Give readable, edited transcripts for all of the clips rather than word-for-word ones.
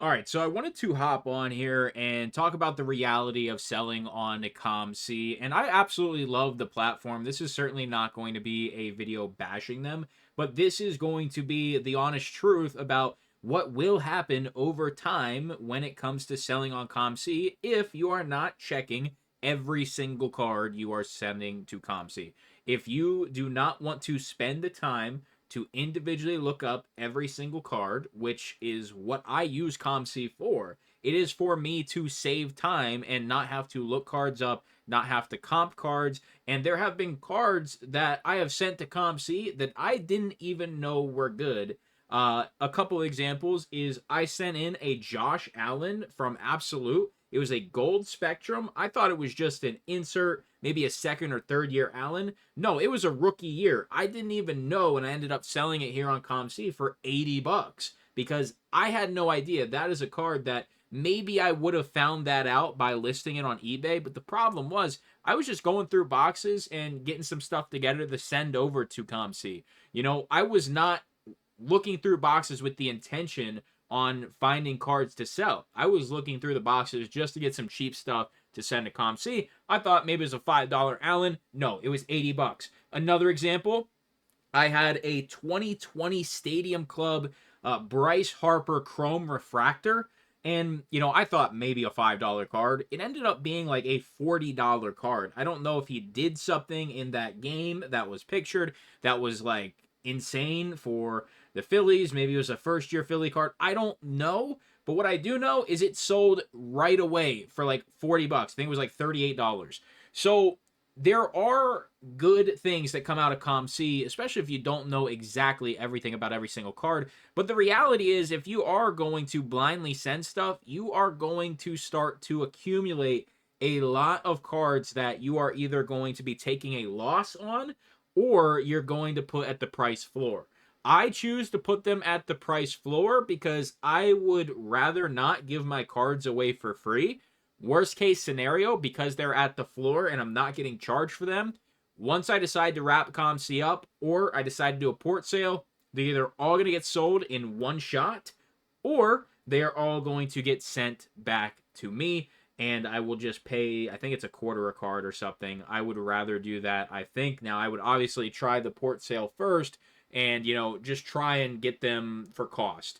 All right, so I wanted to hop on here and talk about the reality of selling on the COMC, and I absolutely love the platform. This is certainly not going to be a video bashing them, but this is going to be the honest truth about what will happen over time when it comes to selling on COMC if you are not checking every single card you are sending to COMC. If you do not want to spend the time to individually look up every single card, which is what I use COMC for. It is for me to save time and not have to look cards up, not have to comp cards. And there have been cards that I have sent to COMC that I didn't even know were good. A couple examples is I sent in a Josh Allen from Absolute. It was a gold spectrum. I thought it was just an insert, maybe a second or third year Allen. No, it was a rookie year. I didn't even know, and I ended up selling it here on COMC for 80 bucks because I had no idea. That is a card that maybe I would have found that out by listing it on eBay, but the problem was I was just going through boxes and getting some stuff together to send over to COMC. I was not looking through boxes with the intention on finding cards to sell. I was looking through the boxes just to get some cheap stuff to send to COMC. I thought maybe it was a $5 Allen. No, it was 80 bucks. Another example, I had a 2020 Stadium Club Bryce Harper Chrome Refractor. And, I thought maybe a $5 card. It ended up being like a $40 card. I don't know if he did something in that game that was pictured that was like insane for the Phillies. Maybe it was a first year Philly card. I don't know. But what I do know is it sold right away for like 40 bucks. I think it was like $38. So there are good things that come out of COMC, especially if you don't know exactly everything about every single card. But the reality is, if you are going to blindly send stuff, you are going to start to accumulate a lot of cards that you are either going to be taking a loss on or you're going to put at the price floor. I choose to put them at the price floor because I would rather not give my cards away for free. Worst case scenario, because they're at the floor and I'm not getting charged for them, once I decide to wrap COMC up or I decide to do a port sale, they're either all going to get sold in one shot or they are all going to get sent back to me and I will just pay, I think it's a quarter a card or something. I would rather do that, I think. Now, I would obviously try the port sale first and, just try and get them for cost,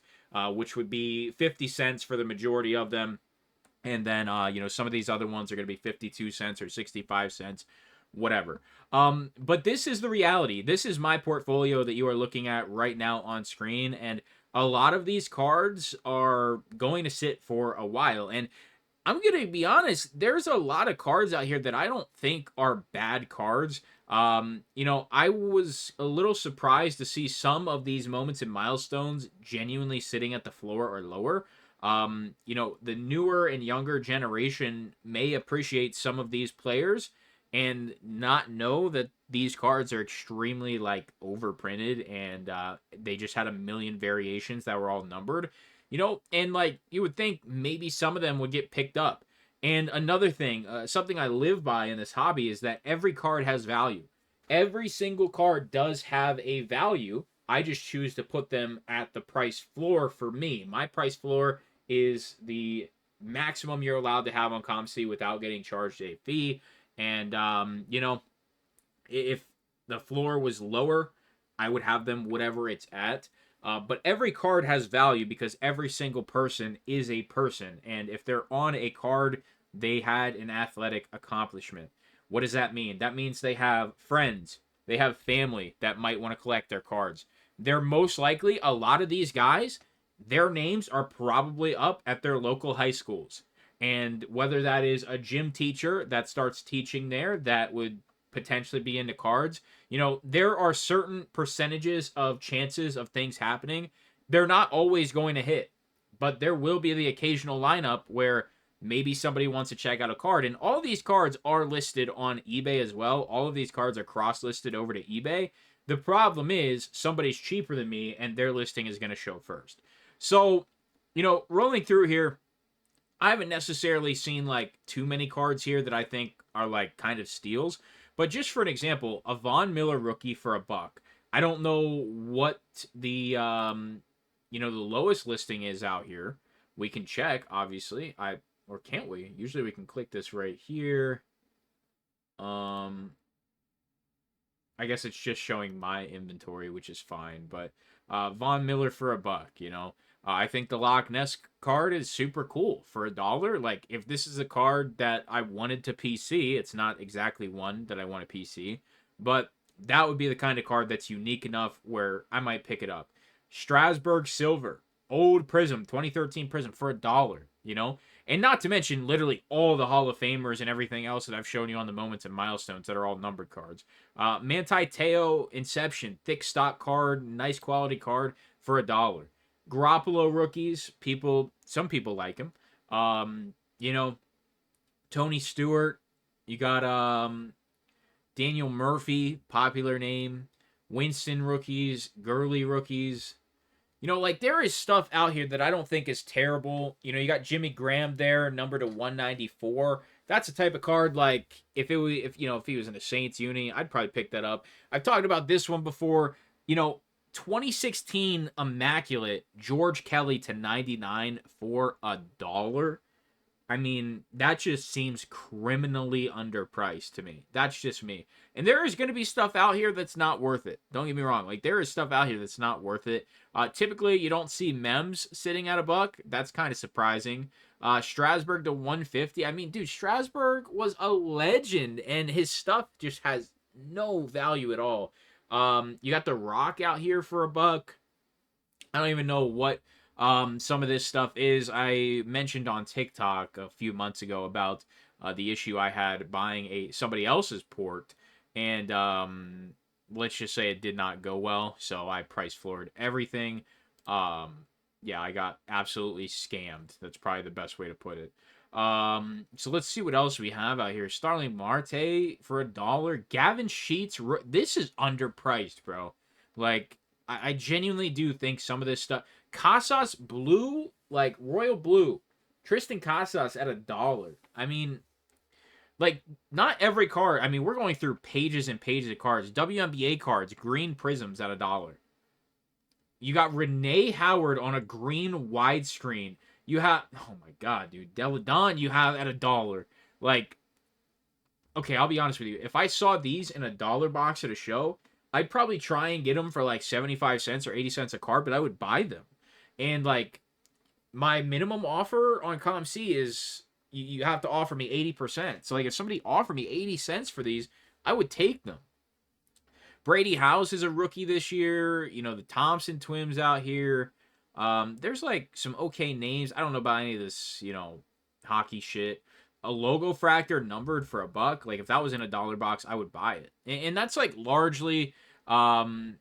which would be 50 cents for the majority of them. And then, some of these other ones are going to be 52 cents or 65 cents, whatever. But this is the reality. This is my portfolio that you are looking at right now on screen. And a lot of these cards are going to sit for a while. And I'm going to be honest, there's a lot of cards out here that I don't think are bad cards. I was a little surprised to see some of these moments and milestones genuinely sitting at the floor or lower. The newer and younger generation may appreciate some of these players and not know that these cards are extremely like overprinted and they just had a million variations that were all numbered. And like you would think maybe some of them would get picked up. And another thing, something I live by in this hobby is that every card has value. Every single card does have a value. I just choose to put them at the price floor for me. My price floor is the maximum you're allowed to have on COMC without getting charged a fee. And, if the floor was lower, I would have them whatever it's at. But every card has value because every single person is a person. And if they're on a card, they had an athletic accomplishment. What does that mean? That means they have friends, they have family that might want to collect their cards. They're most likely, a lot of these guys, their names are probably up at their local high schools. And whether that is a gym teacher that starts teaching there that would potentially be into cards, there are certain percentages of chances of things happening. They're not always going to hit, but there will be the occasional lineup where maybe somebody wants to check out a card. And all these cards are listed on eBay as well. All of these cards are cross-listed over to eBay. The problem is somebody's cheaper than me and their listing is going to show first. So, rolling through here, I haven't necessarily seen like too many cards here that I think are like kind of steals. But just for an example, a Von Miller rookie for $1. I don't know what the the lowest listing is out here. We can check, obviously. Or can't we? Usually we can click this right here. I guess it's just showing my inventory, which is fine. But Von Miller for $1, you know. I think the Loch Ness card is super cool for $1. Like, if this is a card that I wanted to PC, it's not exactly one that I want to PC, but that would be the kind of card that's unique enough where I might pick it up. Strasbourg Silver, old Prism, 2013 Prism for $1, you know? And not to mention literally all the Hall of Famers and everything else that I've shown you on the moments and milestones that are all numbered cards. Manti Te'o Inception, thick stock card, nice quality card for $1. Garoppolo rookies, some people like him. You know, Tony Stewart, you got Daniel Murphy, popular name. Winston rookies, Gurley rookies. You know, like, there is stuff out here that I don't think is terrible. You know, you got Jimmy Graham there, number to 194. That's a type of card, like, if he was in a Saints uni, I'd probably pick that up. I've talked about this one before. You know, 2016 Immaculate George Kelly to 99 for $1. I mean, that just seems criminally underpriced to me. That's just me. And there is going to be stuff out here that's not worth it. Don't get me wrong. Like, there is stuff out here that's not worth it. Typically, you don't see Mems sitting at $1. That's kind of surprising. Strasburg to 150. I mean, dude, Strasburg was a legend, and his stuff just has no value at all. You got the Rock out here for $1. I don't even know what some of this stuff is. I mentioned on TikTok a few months ago about the issue I had buying somebody else's port, and let's just say it did not go well, so I price floored everything. Yeah, I got absolutely scammed. That's probably the best way to put it. So let's see what else we have out here. Starling Marte for $1. Gavin Sheets. This is underpriced, bro. Like, I genuinely do think some of this stuff. Casas Blue, like Royal Blue. Tristan Casas at $1. I mean, like, not every card. I mean, we're going through pages and pages of cards. WNBA cards, green prisms at $1. You got Renee Howard on a green widescreen. You have, oh my god, dude, Deladon you have at $1. Like, okay, I'll be honest with you. If I saw these in a dollar box at a show, I'd probably try and get them for like 75 cents or 80 cents a card, but I would buy them. And like, my minimum offer on COMC is you have to offer me 80%. So like, if somebody offered me 80 cents for these, I would take them. Brady House is a rookie this year. You know, the Thompson twins out here. There's like some okay names. I don't know about any of this, you know, hockey shit. A logo fractor numbered for $1. Like, if that was in a dollar box, I would buy it. And that's like largely the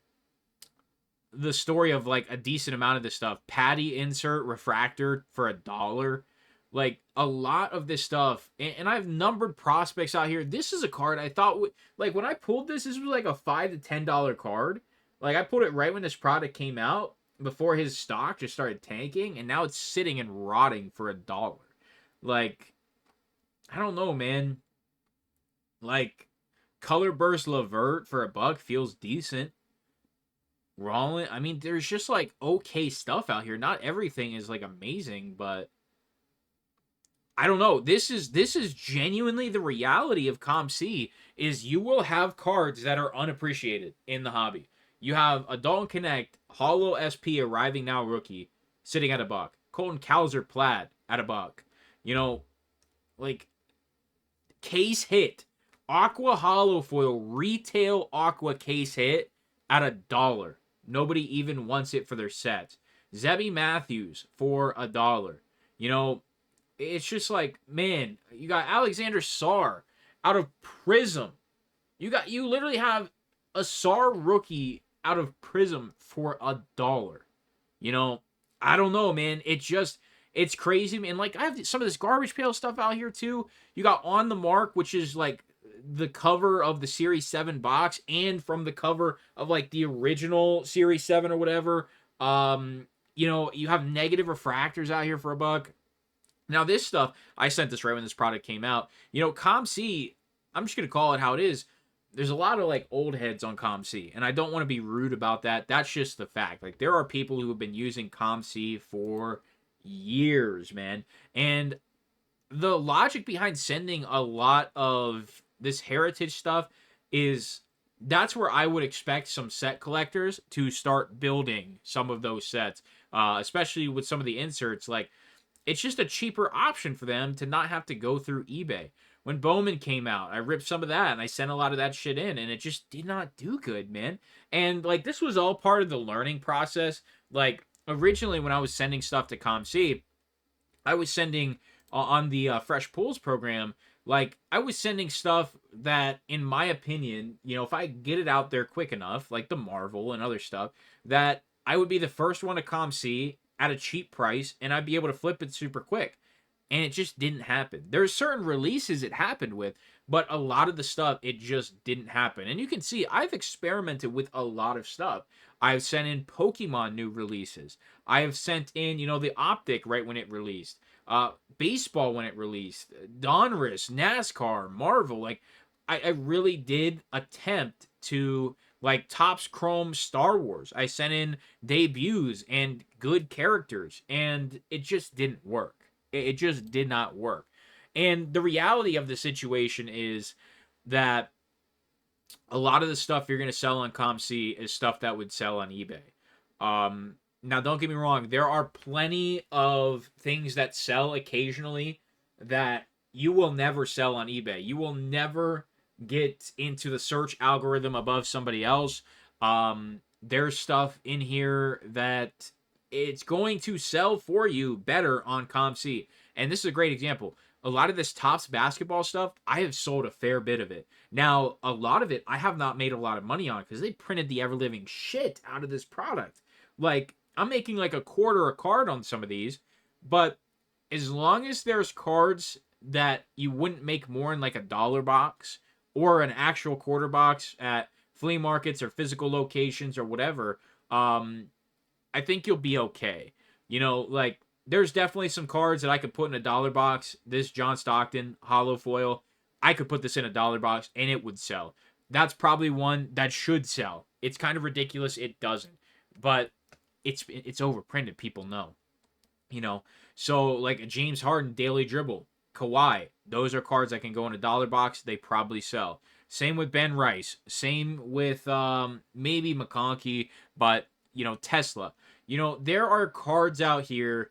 story of like a decent amount of this stuff. Patty insert refractor for $1. Like, a lot of this stuff, and I've numbered prospects out here. This is a card I thought like, when I pulled this was like a $5 to $10 card. Like, I pulled it right when this product came out, before his stock just started tanking, and now it's sitting and rotting for $1. Like, I don't know, man. Like, Color Burst Levert for $1 feels decent. Rollin, I mean, there's just like okay stuff out here. Not everything is like amazing, but I don't know. This is genuinely the reality of COMC, is you will have cards that are unappreciated in the hobby. You have a Dalton Connect, Hollow SP arriving now rookie, sitting at $1. Colton Cowser Plaid at $1. You know, like, case hit. Aqua Hollow Foil, retail Aqua case hit at $1. Nobody even wants it for their sets. Zebby Matthews for $1. You know, it's just like, man, you got Alexander Sarr out of Prism. You literally have a Sarr rookie out of Prism for $1. You know, I don't know, man. It's crazy, man. Like, I have some of this garbage pail stuff out here too. You got On the Mark, which is like the cover of the Series 7 box, and from the cover of like the original Series 7 or whatever. You know, you have negative refractors out here for $1. Now, this stuff, I sent this right when this product came out. You know, COMC, I'm just going to call it how it is. There's a lot of, like, old heads on COMC, and I don't want to be rude about that. That's just the fact. Like, there are people who have been using COMC for years, man. And the logic behind sending a lot of this heritage stuff is that's where I would expect some set collectors to start building some of those sets, especially with some of the inserts. Like, it's just a cheaper option for them to not have to go through eBay. When Bowman came out, I ripped some of that and I sent a lot of that shit in, and it just did not do good, man. And like, this was all part of the learning process. Like, originally when I was sending stuff to COMC, I was sending on the Fresh Pools program, like, I was sending stuff that, in my opinion, if I get it out there quick enough, like the Marvel and other stuff, that I would be the first one to COMC at a cheap price, and I'd be able to flip it super quick. And it just didn't happen. There's certain releases it happened with, but a lot of the stuff, it just didn't happen. And you can see I've experimented with a lot of stuff. I've sent in Pokemon new releases. I have sent in, the Optic right when it released. Baseball when it released. Donruss, NASCAR, Marvel. Like, I really did attempt to, like, Topps Chrome Star Wars. I sent in debuts and good characters, and it just didn't work. It just did not work. And the reality of the situation is that a lot of the stuff you're going to sell on COMC is stuff that would sell on eBay. Now, don't get me wrong. There are plenty of things that sell occasionally that you will never sell on eBay. You will never get into the search algorithm above somebody else. There's stuff in here that it's going to sell for you better on COMC. And this is a great example. A lot of this Topps basketball stuff, I have sold a fair bit of it. Now, a lot of it, I have not made a lot of money on because they printed the ever-living shit out of this product. Like, I'm making like a quarter a card on some of these, but as long as there's cards that you wouldn't make more in like a dollar box or an actual quarter box at flea markets or physical locations or whatever, I think you'll be okay. Like, there's definitely some cards that I could put in a dollar box. This John Stockton holo foil, I could put this in a dollar box and it would sell. That's probably one that should sell. It's kind of ridiculous it doesn't, but it's overprinted. People know. So like a James Harden daily dribble, Kawhi, those are cards that can go in a dollar box. They probably sell. Same with Ben Rice. Same with maybe McConkey, but Tesla. There are cards out here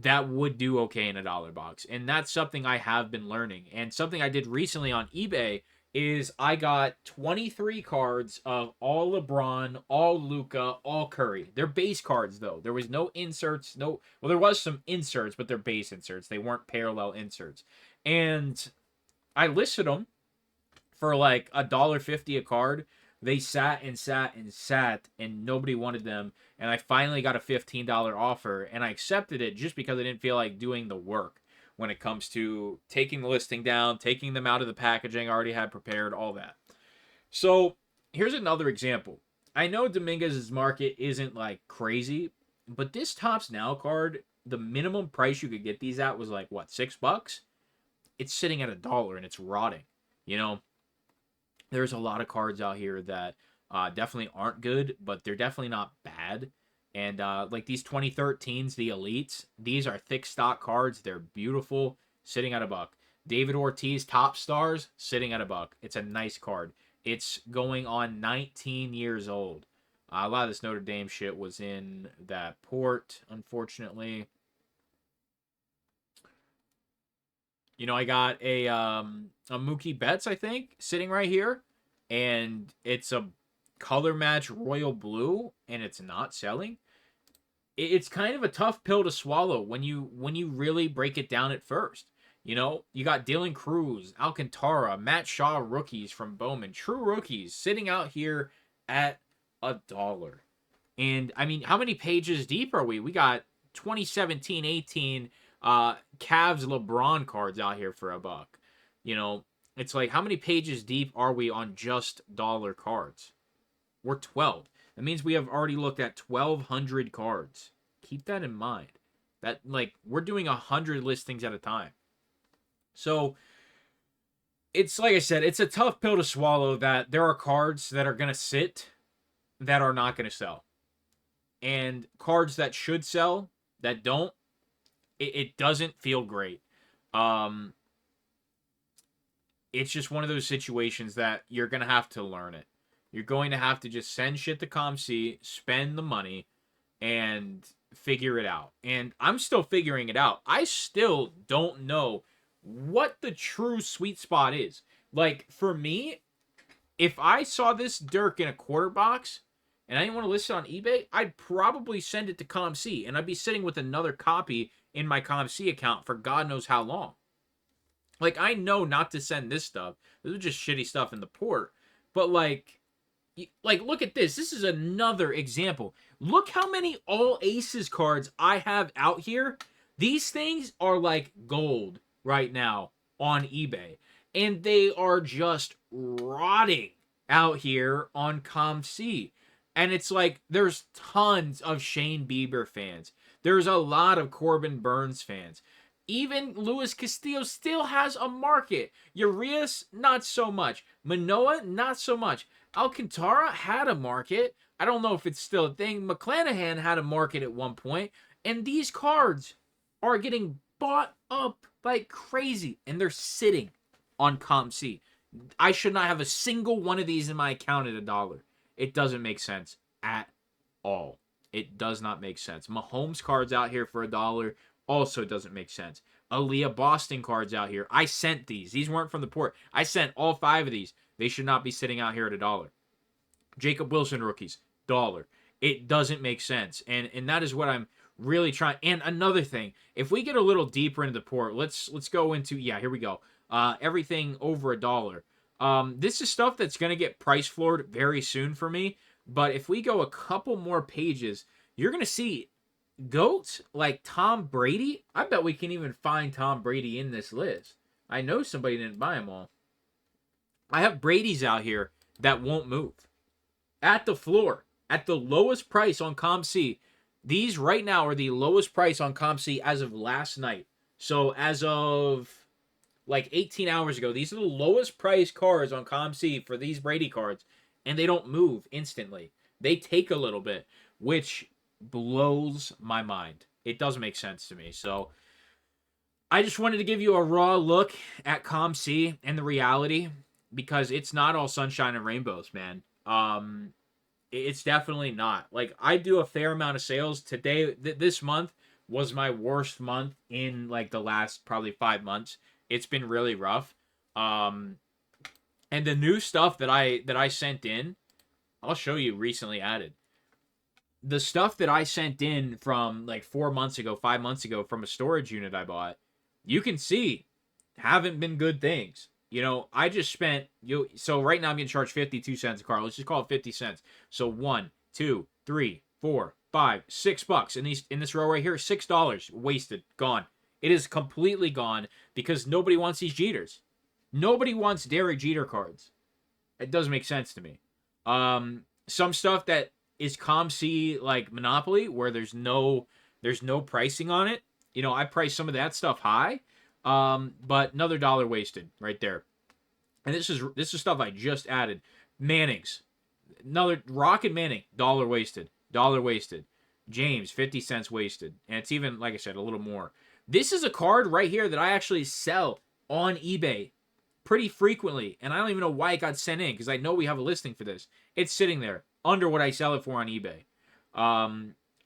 that would do okay in a dollar box. And that's something I have been learning. And something I did recently on eBay is I got 23 cards of all LeBron, all Luka, all Curry. They're base cards, though. There was no inserts. Well, there was some inserts, but they're base inserts. They weren't parallel inserts. And I listed them for like $1.50 a card. They sat and sat and sat, and nobody wanted them. And I finally got a $15 offer, and I accepted it just because I didn't feel like doing the work when it comes to taking the listing down, taking them out of the packaging I already had prepared, all that. So here's another example. I know Dominguez's market isn't like crazy, but this Topps Now card, the minimum price you could get these at was like, what, $6? It's sitting at $1 and it's rotting. There's a lot of cards out here that definitely aren't good, but they're definitely not bad. And like these 2013s, the Elites, these are thick stock cards. They're beautiful, sitting at $1. David Ortiz Top Stars, sitting at $1. It's a nice card. It's going on 19 years old. A lot of this Notre Dame shit was in that port, unfortunately. I got a Mookie Betts, I think, sitting right here, and it's a color match royal blue, and it's not selling. It's kind of a tough pill to swallow when you really break it down at first. You got Dylan Cruz, Alcantara, Matt Shaw rookies from Bowman, true rookies sitting out here at $1. And I mean, how many pages deep are we? We got 2017-18 Cavs LeBron cards out here for $1. It's like, how many pages deep are we on just dollar cards? We're 12. That means we have already looked at 1,200 cards. Keep that in mind. That, like, we're doing 100 listings at a time. So it's like I said, it's a tough pill to swallow that there are cards that are going to sit that are not going to sell. And cards that should sell that don't, it doesn't feel great. Um, it's just one of those situations that you're gonna have to learn it. You're going to have to just send shit to COMC, spend the money, and figure it out. And I'm still figuring it out. I still don't know what the true sweet spot is. Like, for me, if I saw this Dirk in a quarter box and I didn't want to list it on eBay, I'd probably send it to COMC and I'd be sitting with another copy in my COMC account for God knows how long. Like, I know not to send this stuff. This is just shitty stuff in the port. But like look at this. This is another example. Look how many all aces cards I have out here. These things are like gold right now on eBay. And they are just rotting out here on COMC. And it's like there's tons of Shane Bieber fans. There's a lot of Corbin Burns fans. Even Luis Castillo still has a market. Urias, not so much. Manoah, not so much. Alcantara had a market. I don't know if it's still a thing. McClanahan had a market at one point. And these cards are getting bought up like crazy. And they're sitting on COMC. I should not have a single one of these in my account at $1. It doesn't make sense at all. It does not make sense. Mahomes cards out here for $1 also doesn't make sense. Aaliyah Boston cards out here. I sent these. These weren't from the port. I sent all 5 of these. They should not be sitting out here at $1. Jacob Wilson rookies, $1. It doesn't make sense. And that is what I'm really trying. And another thing, if we get a little deeper into the port, let's go into, yeah, here we go. Everything over $1. This is stuff that's going to get price floored very soon for me. But if we go a couple more pages, you're going to see GOATs like Tom Brady. I bet we can even find Tom Brady in this list. I know somebody didn't buy them all. I have Brady's out here that won't move. At the floor, at the lowest price on COMC. These right now are the lowest price on COMC as of last night. So as of like 18 hours ago, these are the lowest price cards on COMC for these Brady cards. And they don't move instantly. They take a little bit, which blows my mind. It doesn't make sense to me. So I just wanted to give you a raw look at COMC and the reality, because it's not all sunshine and rainbows, man. It's definitely not. Like, I do a fair amount of sales today. This month was my worst month in like the last probably 5 months. It's been really rough. And the new stuff that I sent in, I'll show you, recently added. The stuff that I sent in from like 4 months ago, 5 months ago from a storage unit I bought, you can see haven't been good things. You know, I just spent, so right now I'm getting charged 52 cents a card. Let's just call it 50 cents. So $1, $2, $3, $4, $5, $6 in this row right here, $6 wasted, gone. It is completely gone because nobody wants these Jeters. Nobody wants Derek Jeter cards. It doesn't make sense to me. Some stuff that is COMC like Monopoly, where there's no pricing on it. You know, I price some of that stuff high. But another $1 wasted right there. And this is stuff I just added. Manning's. Another Rocket Manning, $1 wasted. $1 wasted. James, 50 cents wasted. And it's even, like I said, a little more. This is a card right here that I actually sell on eBay pretty frequently. And I don't even know why it got sent in, because I know we have a listing for this. It's sitting there under what I sell it for on eBay.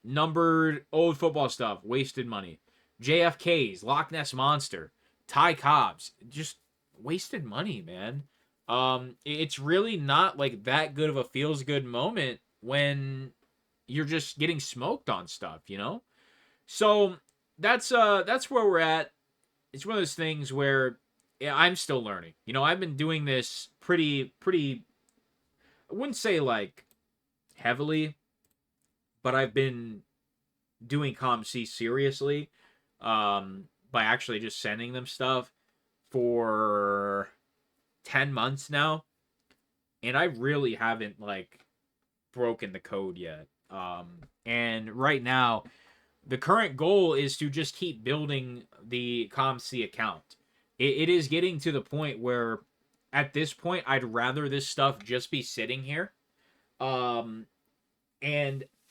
Numbered old football stuff, wasted money. JFK's, Loch Ness Monster, Ty Cobb's, just wasted money, man. It's really not like that good of a feels good moment when you're just getting smoked on stuff, you know? So that's where we're at. It's one of those things where, yeah, I'm still learning. You know, I've been doing this pretty, I wouldn't say like heavily, but I've been doing COMC seriously. By actually just sending them stuff for 10 months now. And I really haven't like broken the code yet. And right now the current goal is to just keep building the COMC account. It is getting to the point where at this point I'd rather this stuff just be sitting here. And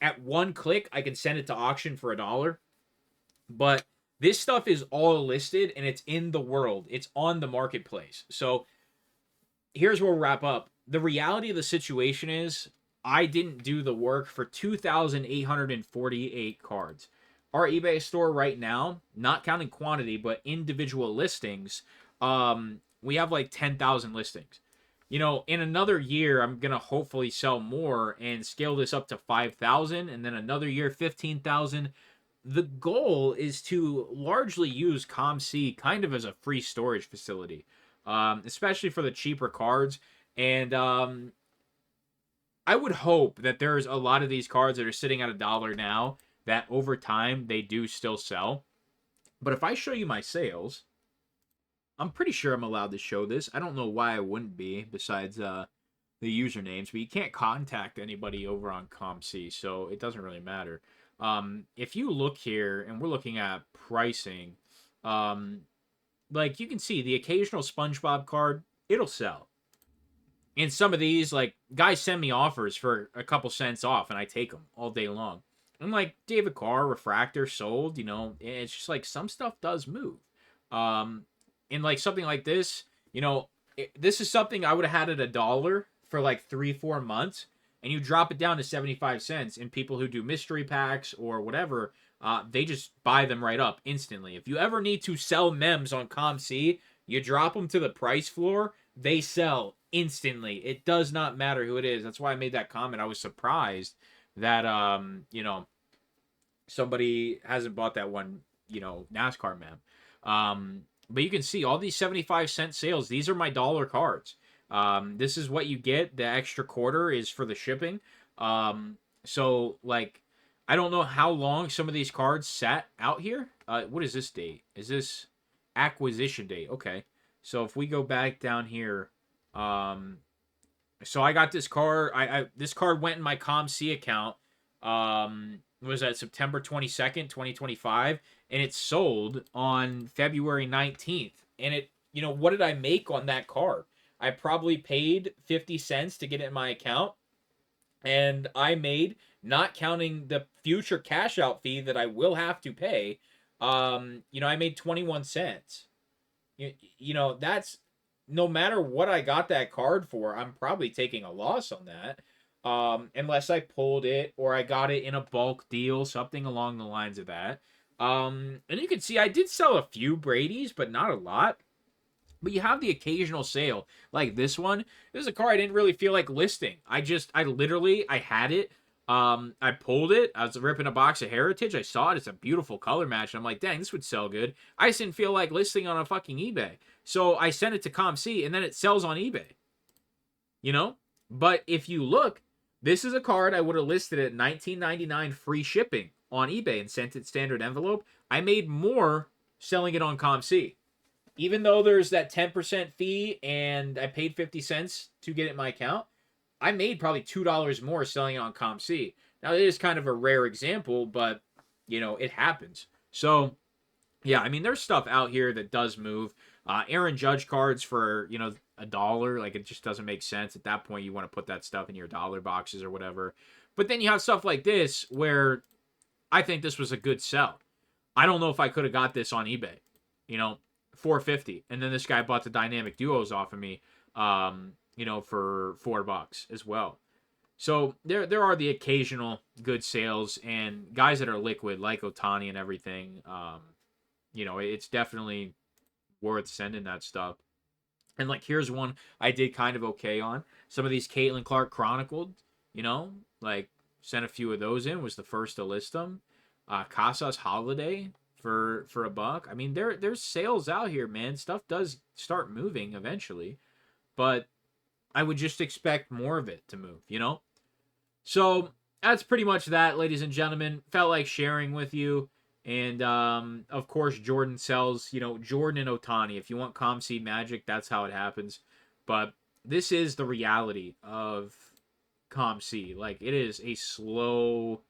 at one click I can send it to auction for $1. But This stuff is all listed and it's in the world. It's on the marketplace. So here's where we'll wrap up. The reality of the situation is I didn't do the work for 2,848 cards. Our eBay store right now, not counting quantity, but individual listings, we have like 10,000 listings. You know, in another year, I'm going to hopefully sell more and scale this up to 5,000, and then another year, 15,000. The goal is to largely use COMC kind of as a free storage facility, especially for the cheaper cards. And I would hope that there's a lot of these cards that are sitting at $1 now that over time they do still sell. But if I show you my sales, I'm pretty sure I'm allowed to show this. I don't know why I wouldn't be, besides the usernames, but you can't contact anybody over on COMC, so it doesn't really matter. If you look here, and we're looking at pricing, like you can see the occasional SpongeBob card, it'll sell. And some of these, like, guys send me offers for a couple cents off, and I take them all day long. And like David Carr, Refractor, sold, you know, it's just like some stuff does move. And like something like this, you know, this is something I would have had at $1 for like 3-4 months, and you drop it down to 75 cents, and people who do mystery packs or whatever, they just buy them right up instantly. If you ever need to sell mems on COMC, you drop them to the price floor, they sell instantly. It does not matter who it is. That's why I made that comment. I was surprised that you know, somebody hasn't bought that one, you know, NASCAR mem. But you can see all these 75-cent sales. These are my dollar cards. This is what you get. The extra quarter is for the shipping. So like, I don't know how long some of these cards sat out here. What is this date? Is this acquisition date? Okay. So if we go back down here, so I got this card. This card went in my COMC account. Was that September 22nd, 2025, and it sold on February 19th. And it, you know, what did I make on that card? I probably paid 50 cents to get it in my account, and I made, not counting the future cash out fee that I will have to pay, you know, I made 21 cents. You know, that's, no matter what I got that card for, I'm probably taking a loss on that. Unless I pulled it or I got it in a bulk deal, something along the lines of that. And you can see I did sell a few Brady's, but not a lot. But you have the occasional sale, like this one. This is a car I didn't really feel like listing. I had it. I pulled it. I was ripping a box of Heritage. I saw it. It's a beautiful color match. And I'm like, dang, this would sell good. I just didn't feel like listing on a fucking eBay. So I sent it to COMC, and then it sells on eBay. You know? But if you look, this is a card I would have listed at $19.99 free shipping on eBay and sent it standard envelope. I made more selling it on COMC. Even though there's that 10% fee and I paid 50 cents to get it in my account, I made probably $2 more selling it on COMC. Now, it is kind of a rare example, but, you know, it happens. So, yeah, I mean, there's stuff out here that does move. Aaron Judge cards for, you know, $1, like, it just doesn't make sense. At that point, you want to put that stuff in your dollar boxes or whatever. But then you have stuff like this where I think this was a good sell. I don't know if I could have got this on eBay, you know, $4.50, and then this guy bought the dynamic duos off of me, you know, for $4 as well. So there are the occasional good sales, and guys that are liquid like Ohtani and everything. You know, it's definitely worth sending that stuff. And like, here's one I did kind of okay on. Some of these Caitlin Clark chronicled, you know, like sent a few of those in. Was the first to list them. Casas Holiday for $1. I mean, there's sales out here, man. Stuff does start moving eventually, but I would just expect more of it to move, you know? So that's pretty much that, ladies and gentlemen. Felt like sharing with you. And, of course, Jordan sells, you know, Jordan and Ohtani. If you want COMC magic, that's how it happens. But this is the reality of COMC. Like, it is a slow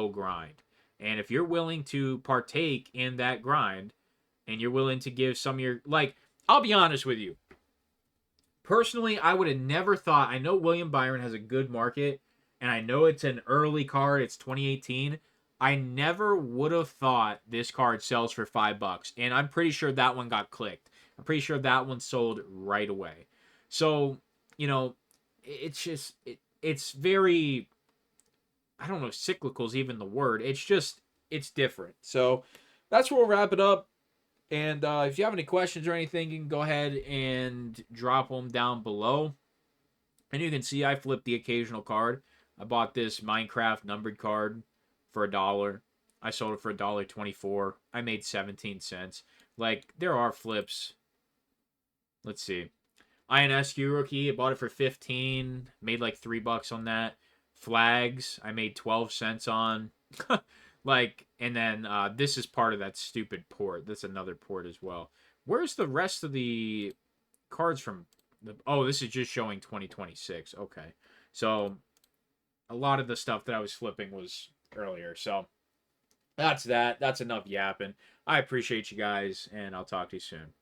grind. And if you're willing to partake in that grind, and you're willing to give some of your, like, I'll be honest with you. Personally, I would have never thought, I know William Byron has a good market, and I know it's an early card, it's 2018. I never would have thought this card sells for $5, and I'm pretty sure that one got clicked. I'm pretty sure that one sold right away. So, you know, it's just it's very, I don't know, cyclical is even the word. It's just it's different. So that's where we'll wrap it up. And if you have any questions or anything, you can go ahead and drop them down below. And you can see I flipped the occasional card. I bought this Minecraft numbered card for $1. I sold it for $1.24. I made 17 cents. Like, there are flips. Let's see. INSQ rookie, I bought it for 15. Made like $3 on that. Flags, I made 12 cents on. Like, and then this is part of that stupid port. That's another port as well. Where's the rest of the cards from? Oh, this is just showing 2026. Okay. So, a lot of the stuff that I was flipping was earlier. So, that's that. That's enough yapping. I appreciate you guys, and I'll talk to you soon.